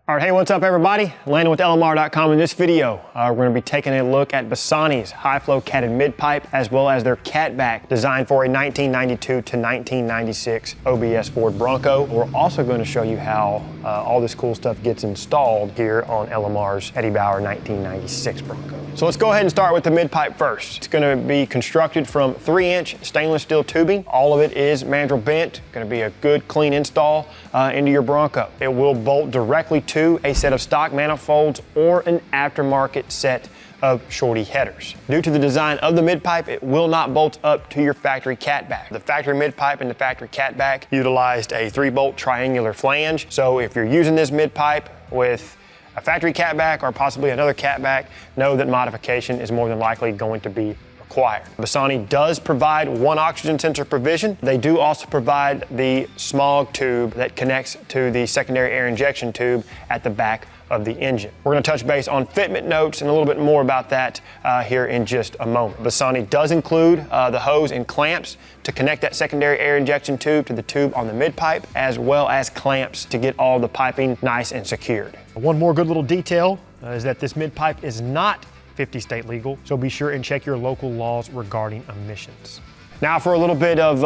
All right, hey, what's up everybody? Landan with LMR.com. In this video, we're gonna be taking a look at Bassani's high-flow catted mid-pipe, as well as their catback designed for a 1992 to 1996 OBS Ford Bronco. We're also gonna show you how all this cool stuff gets installed here on LMR's Eddie Bauer 1996 Bronco. So let's go ahead and start with the mid-pipe first. It's gonna be constructed from 3-inch stainless steel tubing. All of it is mandrel bent. Gonna be a good, clean install into your Bronco. It will bolt directly to a set of stock manifolds or an aftermarket set of shorty headers. Due to the design of the mid-pipe, it will not bolt up to your factory catback. The factory mid-pipe and the factory catback utilized a 3-bolt triangular flange. So if you're using this mid-pipe with a factory catback or possibly another catback, know that modification is more than likely going to be required. Bassani does provide one oxygen sensor provision. They do also provide the smog tube that connects to the secondary air injection tube at the back of the engine. We're going to touch base on fitment notes and a little bit more about that here in just a moment. Bassani does include the hose and clamps to connect that secondary air injection tube to the tube on the mid-pipe, as well as clamps to get all the piping nice and secured. One more good little detail is that this mid-pipe is not 50 state legal, so be sure and check your local laws regarding emissions. Now for a little bit of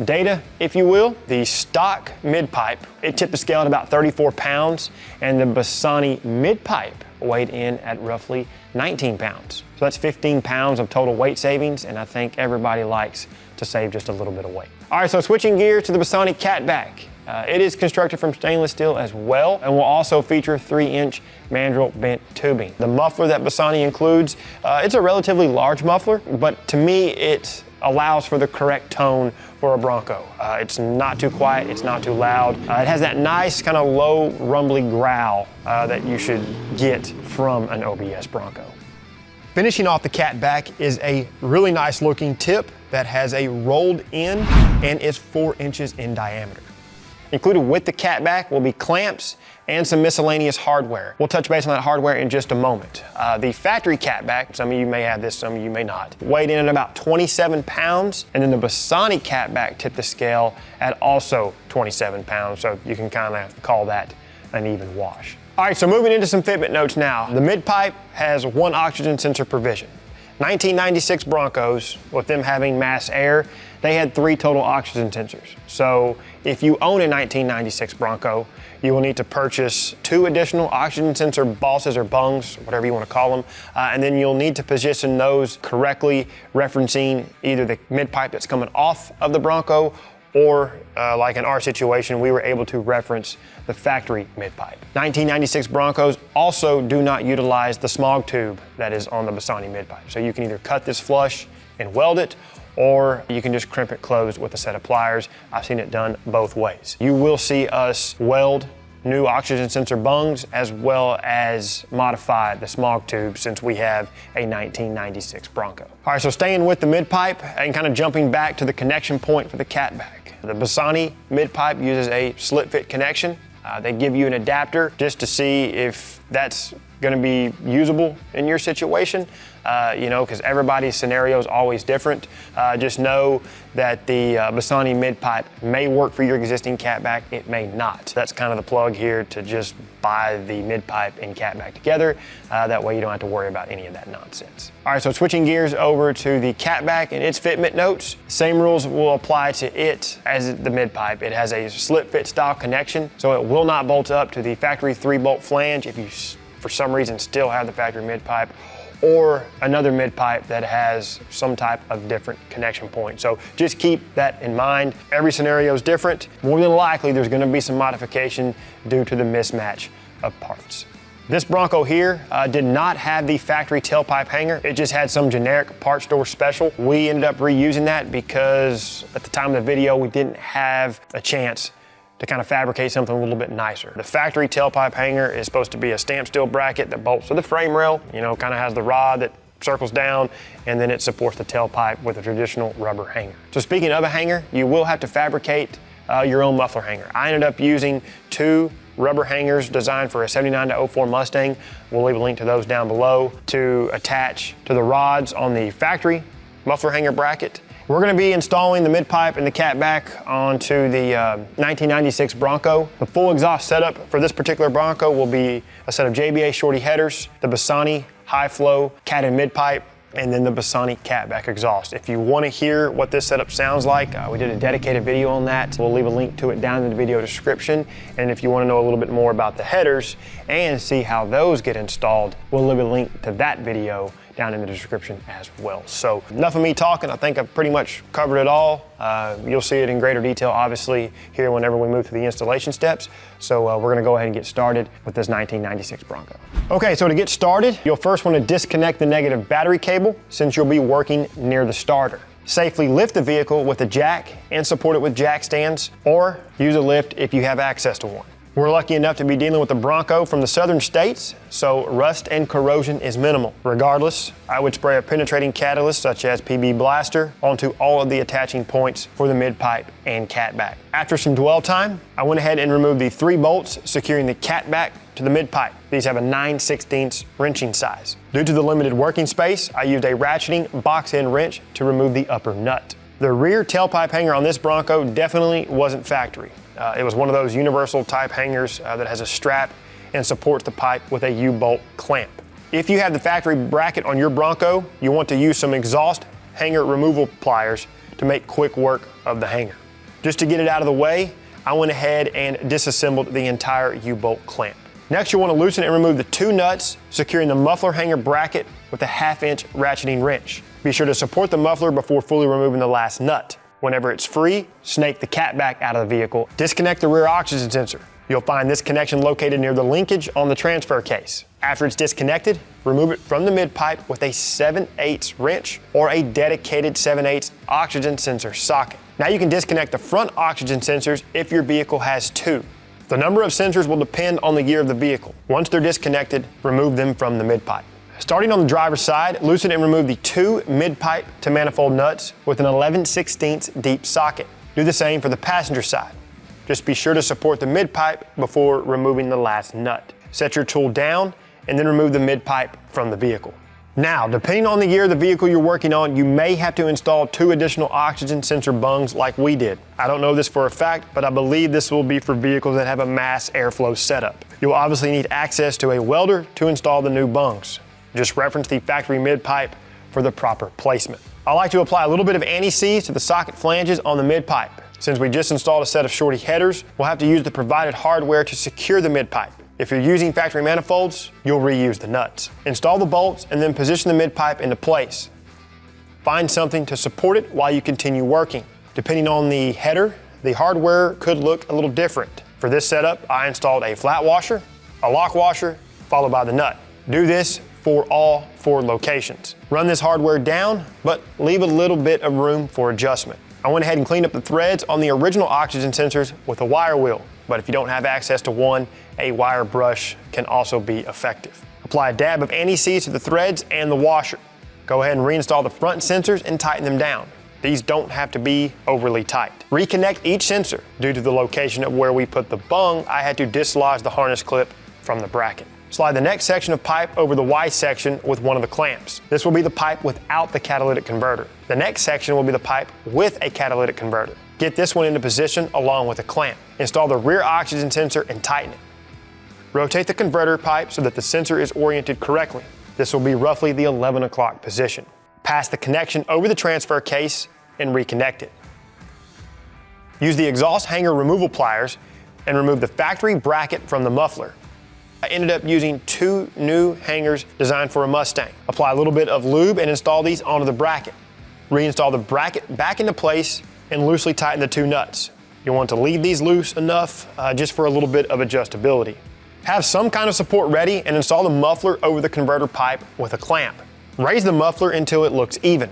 data, if you will. The stock mid-pipe, it tipped the scale at about 34 pounds, and the Bassani mid-pipe weighed in at roughly 19 pounds. So that's 15 pounds of total weight savings, and I think everybody likes to save just a little bit of weight. All right, so switching gears to the Bassani catback. It is constructed from stainless steel as well, and will also feature 3-inch mandrel bent tubing. The muffler that Bassani includes, it's a relatively large muffler, but to me it allows for the correct tone for a Bronco. It's not too quiet, it's not too loud. It has that nice kind of low rumbly growl that you should get from an OBS Bronco. Finishing off the catback is a really nice looking tip that has a rolled in and is 4 inches in diameter. Included with the catback will be clamps and some miscellaneous hardware. We'll touch base on that hardware in just a moment. The factory catback, some of you may have this, some of you may not, weighed in at about 27 pounds, and then the Bassani catback tipped the scale at also 27 pounds, so you can kind of call that an even wash. All right, so moving into some fitment notes now. The mid-pipe has one oxygen sensor provision. 1996 Broncos, with them having mass air, they had 3 total oxygen sensors. So if you own a 1996 Bronco, you will need to purchase 2 additional oxygen sensor bosses or bungs, whatever you want to call them, and then you'll need to position those correctly, referencing either the mid-pipe that's coming off of the Bronco, or like in our situation, we were able to reference the factory mid-pipe. 1996 Broncos also do not utilize the smog tube that is on the Bassani mid-pipe. So you can either cut this flush and weld it, or you can just crimp it closed with a set of pliers. I've seen it done both ways. You will see us weld new oxygen sensor bungs, as well as modify the smog tube, since we have a 1996 Bronco. All right, so staying with the mid-pipe and kind of jumping back to the connection point for the catback. The Bassani mid-pipe uses a slit fit connection. They give you an adapter just to see if that's gonna be usable in your situation, you know, because everybody's scenario is always different. Just know that the Bassani mid-pipe may work for your existing catback, it may not. That's kind of the plug here, to just buy the mid-pipe and catback together. That way you don't have to worry about any of that nonsense. All right, so switching gears over to the catback and its fitment notes. Same rules will apply to it as the mid-pipe. It has a slit fit style connection, so it will not bolt up to the factory 3-bolt flange if you for some reason still have the factory mid-pipe, or another mid-pipe that has some type of different connection point. So just keep that in mind. Every scenario is different. More than likely, there's gonna be some modification due to the mismatch of parts. This Bronco here did not have the factory tailpipe hanger. It just had some generic part store special. We ended up reusing that because at the time of the video, we didn't have a chance to kind of fabricate something a little bit nicer. The factory tailpipe hanger is supposed to be a stamped steel bracket that bolts to the frame rail, you know, kind of has the rod that circles down, and then it supports the tailpipe with a traditional rubber hanger. So speaking of a hanger, you will have to fabricate your own muffler hanger. I ended up using 2 rubber hangers designed for a 79 to 04 Mustang. We'll leave a link to those down below, to attach to the rods on the factory muffler hanger bracket, We're gonna be installing the mid-pipe and the catback onto the 1996 Bronco. The full exhaust setup for this particular Bronco will be a set of JBA shorty headers, the Bassani high flow catted mid-pipe, and then the Bassani catback exhaust. If you want to hear what this setup sounds like, we did a dedicated video on that. We'll leave a link to it down in the video description. And if you want to know a little bit more about the headers and see how those get installed, we'll leave a link to that video down in the description as well. So enough of me talking. I think I've pretty much covered it all. You'll see it in greater detail, obviously, here whenever we move through the installation steps. So we're gonna go ahead and get started with this 1996 Bronco. Okay, so to get started, you'll first want to disconnect the negative battery cable since you'll be working near the starter. Safely lift the vehicle with a jack and support it with jack stands, or use a lift if you have access to one. We're lucky enough to be dealing with a Bronco from the southern states, so rust and corrosion is minimal. Regardless, I would spray a penetrating catalyst such as PB Blaster onto all of the attaching points for the mid-pipe and catback. After some dwell time, I went ahead and removed the 3 bolts securing the catback to the mid-pipe. These have a 9/16 wrenching size. Due to the limited working space, I used a ratcheting box-end wrench to remove the upper nut. The rear tailpipe hanger on this Bronco definitely wasn't factory. It was one of those universal type hangers that has a strap and supports the pipe with a U-bolt clamp. If you have the factory bracket on your Bronco, you want to use some exhaust hanger removal pliers to make quick work of the hanger. Just to get it out of the way, I went ahead and disassembled the entire U-bolt clamp. Next, you'll want to loosen and remove the 2 nuts securing the muffler hanger bracket with a 1/2-inch ratcheting wrench. Be sure to support the muffler before fully removing the last nut. Whenever it's free, snake the catback out of the vehicle. Disconnect the rear oxygen sensor. You'll find this connection located near the linkage on the transfer case. After it's disconnected, remove it from the mid-pipe with a 7/8 wrench or a dedicated 7/8 oxygen sensor socket. Now you can disconnect the front oxygen sensors if your vehicle has 2. The number of sensors will depend on the year of the vehicle. Once they're disconnected, remove them from the mid-pipe. Starting on the driver's side, loosen and remove the 2 mid-pipe to manifold nuts with an 11/16 deep socket. Do the same for the passenger side. Just be sure to support the mid-pipe before removing the last nut. Set your tool down and then remove the mid-pipe from the vehicle. Now, depending on the year of the vehicle you're working on, you may have to install 2 additional oxygen sensor bungs like we did. I don't know this for a fact, but I believe this will be for vehicles that have a mass airflow setup. You'll obviously need access to a welder to install the new bungs. Just reference the factory mid-pipe for the proper placement. I like to apply a little bit of anti-seize to the socket flanges on the mid-pipe. Since we just installed a set of shorty headers, we'll have to use the provided hardware to secure the mid-pipe. If you're using factory manifolds, you'll reuse the nuts. Install the bolts and then position the mid-pipe into place. Find something to support it while you continue working. Depending on the header, the hardware could look a little different. For this setup, I installed a flat washer, a lock washer, followed by the nut. Do this for all 4 locations. Run this hardware down, but leave a little bit of room for adjustment. I went ahead and cleaned up the threads on the original oxygen sensors with a wire wheel, but if you don't have access to one, a wire brush can also be effective. Apply a dab of anti-seize to the threads and the washer. Go ahead and reinstall the front sensors and tighten them down. These don't have to be overly tight. Reconnect each sensor. Due to the location of where we put the bung, I had to dislodge the harness clip from the bracket. Slide the next section of pipe over the Y section with one of the clamps. This will be the pipe without the catalytic converter. The next section will be the pipe with a catalytic converter. Get this one into position along with a clamp. Install the rear oxygen sensor and tighten it. Rotate the converter pipe so that the sensor is oriented correctly. This will be roughly the 11 o'clock position. Pass the connection over the transfer case and reconnect it. Use the exhaust hanger removal pliers and remove the factory bracket from the muffler. I ended up using 2 new hangers designed for a Mustang. Apply a little bit of lube and install these onto the bracket. Reinstall the bracket back into place and loosely tighten the 2 nuts. You'll want to leave these loose enough just for a little bit of adjustability. Have some kind of support ready and install the muffler over the converter pipe with a clamp. Raise the muffler until it looks even.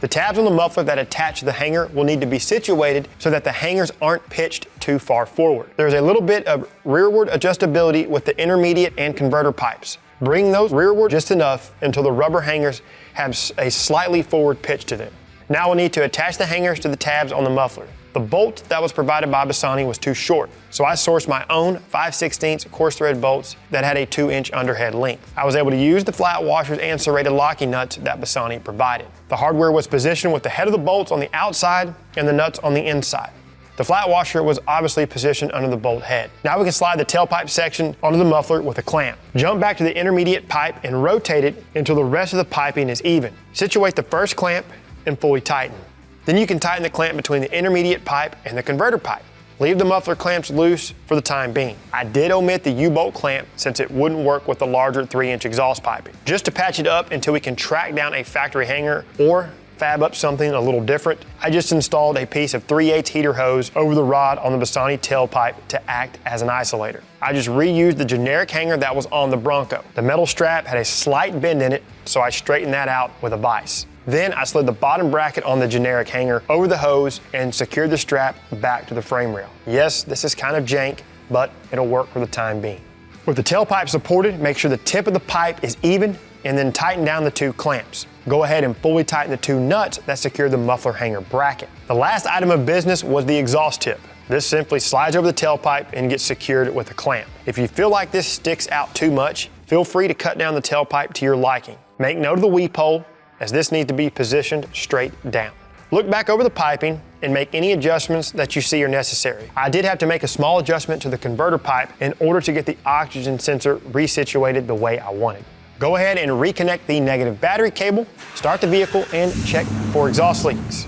The tabs on the muffler that attach to the hanger will need to be situated so that the hangers aren't pitched too far forward. There's a little bit of rearward adjustability with the intermediate and converter pipes. Bring those rearward just enough until the rubber hangers have a slightly forward pitch to them. Now we'll need to attach the hangers to the tabs on the muffler. The bolt that was provided by Bassani was too short, so I sourced my own 5/16 coarse thread bolts that had a 2-inch underhead length. I was able to use the flat washers and serrated locking nuts that Bassani provided. The hardware was positioned with the head of the bolts on the outside and the nuts on the inside. The flat washer was obviously positioned under the bolt head. Now we can slide the tailpipe section onto the muffler with a clamp. Jump back to the intermediate pipe and rotate it until the rest of the piping is even. Situate the first clamp and fully tighten. Then you can tighten the clamp between the intermediate pipe and the converter pipe. Leave the muffler clamps loose for the time being. I did omit the U-bolt clamp since it wouldn't work with the larger 3-inch exhaust piping. Just to patch it up until we can track down a factory hanger or fab up something a little different, I just installed a piece of 3/8 heater hose over the rod on the Bassani tailpipe to act as an isolator. I just reused the generic hanger that was on the Bronco. The metal strap had a slight bend in it, so I straightened that out with a vise. Then I slid the bottom bracket on the generic hanger over the hose and secured the strap back to the frame rail. Yes, this is kind of jank, but it'll work for the time being. With the tailpipe supported, make sure the tip of the pipe is even and then tighten down the 2 clamps. Go ahead and fully tighten the 2 nuts that secure the muffler hanger bracket. The last item of business was the exhaust tip. This simply slides over the tailpipe and gets secured with a clamp. If you feel like this sticks out too much, feel free to cut down the tailpipe to your liking. Make note of the weep hole, as this needs to be positioned straight down. Look back over the piping and make any adjustments that you see are necessary. I did have to make a small adjustment to the converter pipe in order to get the oxygen sensor resituated the way I wanted. Go ahead and reconnect the negative battery cable, start the vehicle, and check for exhaust leaks.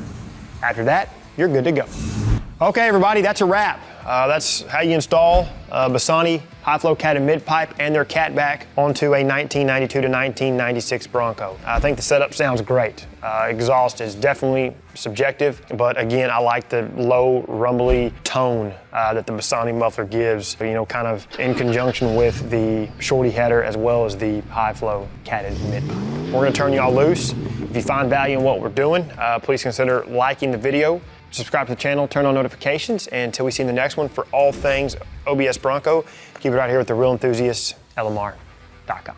After that, you're good to go. Okay, everybody, that's a wrap. That's how you install Bassani high-flow catted mid-pipe and their catback onto a 1992 to 1996 Bronco. I think the setup sounds great. Exhaust is definitely subjective, but again, I like the low, rumbly tone that the Bassani muffler gives, you know, kind of in conjunction with the shorty header as well as the high-flow catted mid-pipe. We're gonna turn y'all loose. If you find value in what we're doing, please consider liking the video. Subscribe to the channel, turn on notifications, and until we see you in the next one for all things OBS Bronco, keep it right here with the real enthusiasts, LMR.com.